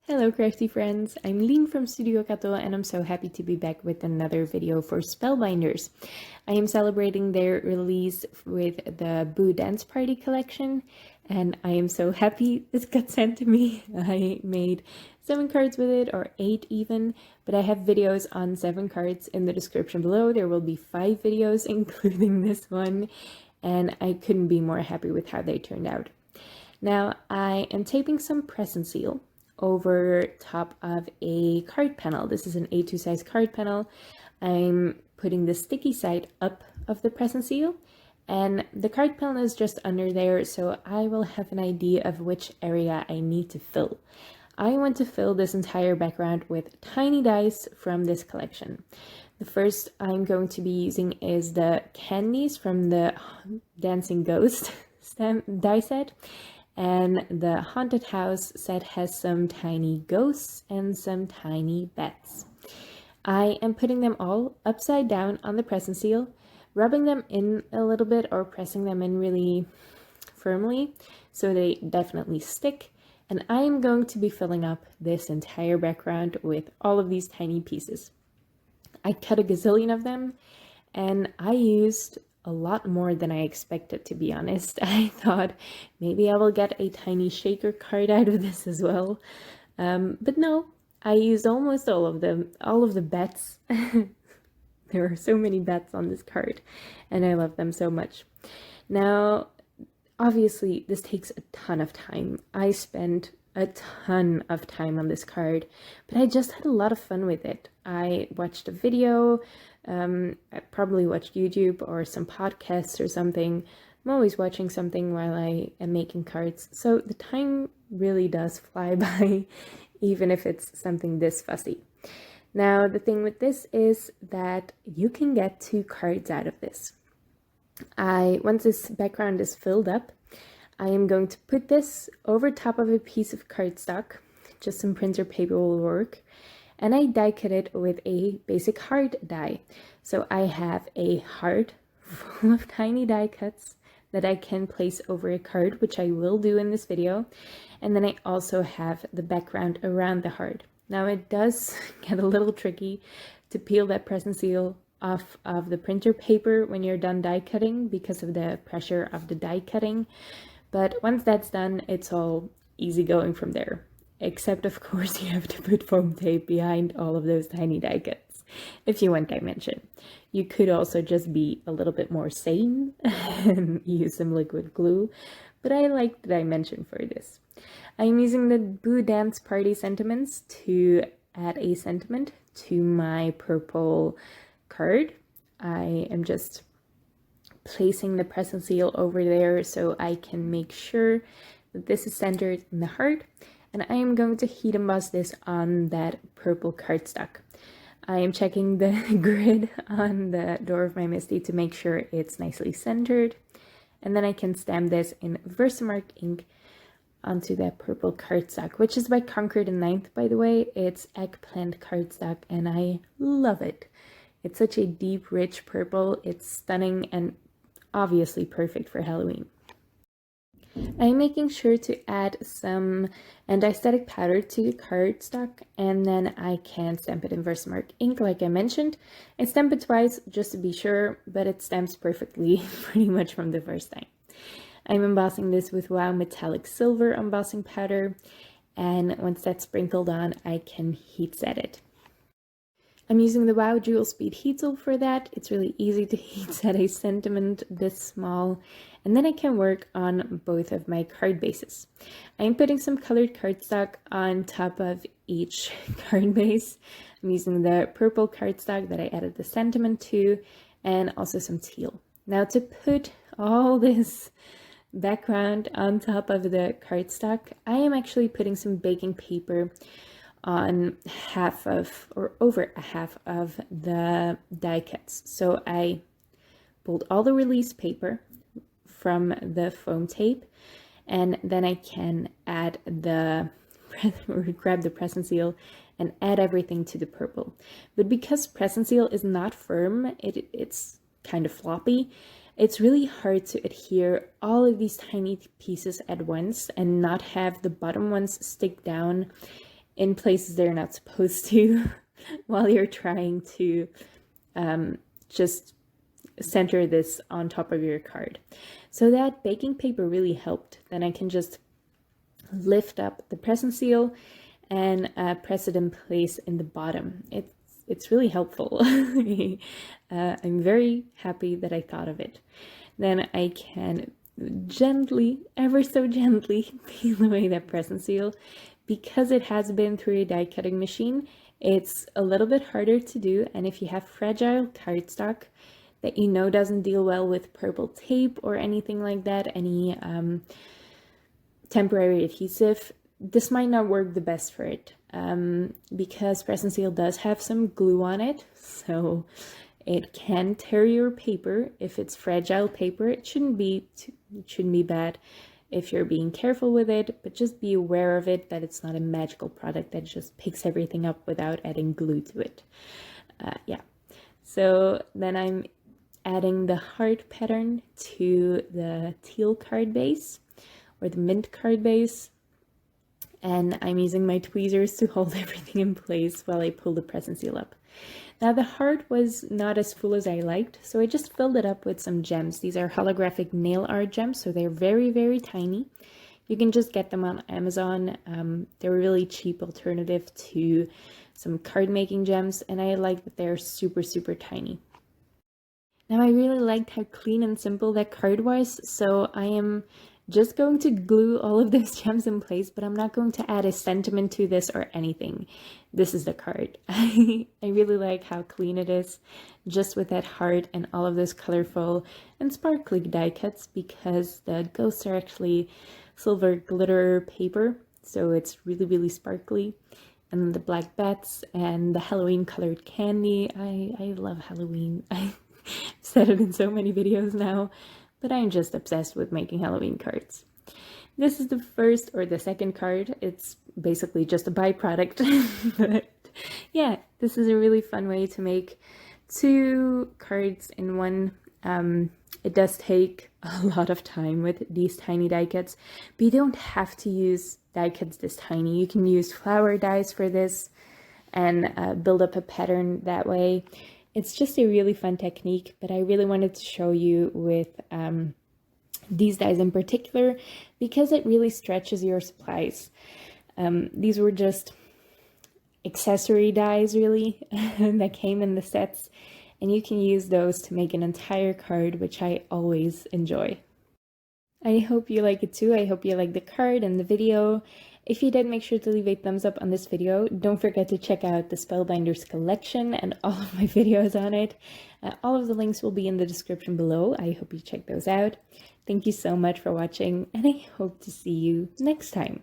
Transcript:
Hello crafty friends, I'm Lien from Studio Kato and I'm so happy to be back with another video for Spellbinders. I am celebrating their release with the Boo Dance Party collection and I am so happy this got sent to me. I made 7 cards with it, or 8 even, but I have videos on 7 cards in the description below. There will be 5 videos including this one, and I couldn't be more happy with how they turned out. Now I am taping some press and seal over top of a card panel. This is an A2 size card panel. I'm putting the sticky side up of the press and seal, and the card panel is just under there, so I will have an idea of which area I need to fill. I want to fill this entire background with tiny dies from this collection. The first I'm going to be using is the candies from the Dancing Ghost die set. And the haunted house set has some tiny ghosts and some tiny bats. I am putting them all upside down on the press and seal, rubbing them in a little bit or pressing them in really firmly so they definitely stick. And I am going to be filling up this entire background with all of these tiny pieces. I cut a gazillion of them, and I used a lot more than I expected, to be honest. I thought maybe I will get a tiny shaker card out of this as well. But no, I used almost all of them, all of the bats. There are so many bats on this card, and I love them so much. Now, obviously, this takes a ton of time. I spent a ton of time on this card, but I just had a lot of fun with it. I watched a video, I probably watched YouTube or some podcasts or something. I'm always watching something while I am making cards, so the time really does fly by, even if it's something this fussy. Now, the thing with this is that you can get 2 cards out of this. Once this background is filled up, I am going to put this over top of a piece of cardstock. Just some printer paper will work. And I die cut it with a basic heart die. So I have a heart full of tiny die cuts that I can place over a card, which I will do in this video. And then I also have the background around the heart. Now it does get a little tricky to peel that press and seal off of the printer paper when you're done die cutting because of the pressure of the die cutting. But once that's done, it's all easy going from there. Except, of course, you have to put foam tape behind all of those tiny die cuts if you want dimension. You could also just be a little bit more sane and use some liquid glue, but I like the dimension for this. I'm using the Boo Dance Party sentiments to add a sentiment to my purple card. I am just placing the press and seal over there so I can make sure that this is centered in the heart. And I am going to heat emboss this on that purple cardstock. I am checking the grid on the door of my Misti to make sure it's nicely centered. And then I can stamp this in Versamark ink onto that purple cardstock, which is by Conquer the Ninth, by the way. It's eggplant cardstock and I love it. It's such a deep, rich purple. It's stunning and obviously perfect for Halloween. I'm making sure to add some anti-static powder to the cardstock, and then I can stamp it in Versamark ink like I mentioned. I stamp it twice just to be sure, but it stamps perfectly pretty much from the first time. I'm embossing this with Wow Metallic Silver embossing powder, and once that's sprinkled on, I can heat set it. I'm using the Wow Jewel Speed heat tool for that. It's really easy to heat set a sentiment this small, and then I can work on both of my card bases. I'm putting some colored cardstock on top of each card base. I'm using the purple cardstock that I added the sentiment to, and also some teal. Now to put all this background on top of the cardstock, I am actually putting some baking paper on half of, or over a half of the die cuts. So I pulled all the release paper from the foam tape, and then I can add the, or grab the press and seal and add everything to the purple. But because press and seal is not firm, it's kind of floppy, it's really hard to adhere all of these tiny pieces at once and not have the bottom ones stick down in places they're not supposed to while you're trying to just center this on top of your card. So that baking paper really helped. Then I can just lift up the present seal and press it in place in the bottom. It's really helpful. I'm very happy that I thought of it. Then I can gently, ever so gently, peel away that present seal. Because it has been through a die cutting machine, it's a little bit harder to do, and if you have fragile cardstock that you know doesn't deal well with purple tape or anything like that, any temporary adhesive, this might not work the best for it, because present seal does have some glue on it, so it can tear your paper. If it's fragile paper, it shouldn't be bad if you're being careful with it, but just be aware of it, that it's not a magical product that just picks everything up without adding glue to it. Yeah, so then I'm adding the heart pattern to the teal card base, or the mint card base, and I'm using my tweezers to hold everything in place while I pull the present seal up. Now the heart was not as full as I liked, so I just filled it up with some gems. These are holographic nail art gems, so they're very, very tiny. You can just get them on Amazon. They're a really cheap alternative to some card making gems, and I like that they're super, super tiny. Now I really liked how clean and simple that card was, so I am just going to glue all of those gems in place, but I'm not going to add a sentiment to this or anything. This is the card. I really like how clean it is, just with that heart and all of those colorful and sparkly die cuts, because the ghosts are actually silver glitter paper, so it's really, really sparkly. And the black bats and the Halloween colored candy. I love Halloween. I've said it in so many videos now, but I'm just obsessed with making Halloween cards. This is the first or the second card. It's basically just a byproduct. But yeah, this is a really fun way to make 2 cards in one. It does take a lot of time with these tiny die cuts, but you don't have to use die cuts this tiny. You can use flower dies for this and build up a pattern that way. It's just a really fun technique, but I really wanted to show you with these dies in particular, because it really stretches your supplies. These were just accessory dies, really, that came in the sets, and you can use those to make an entire card, which I always enjoy. I hope you like it too. I hope you like the card and the video. If you did, make sure to leave a thumbs up on this video. Don't forget to check out the Spellbinders collection and all of my videos on it. All of the links will be in the description below. I hope you check those out. Thank you so much for watching, and I hope to see you next time.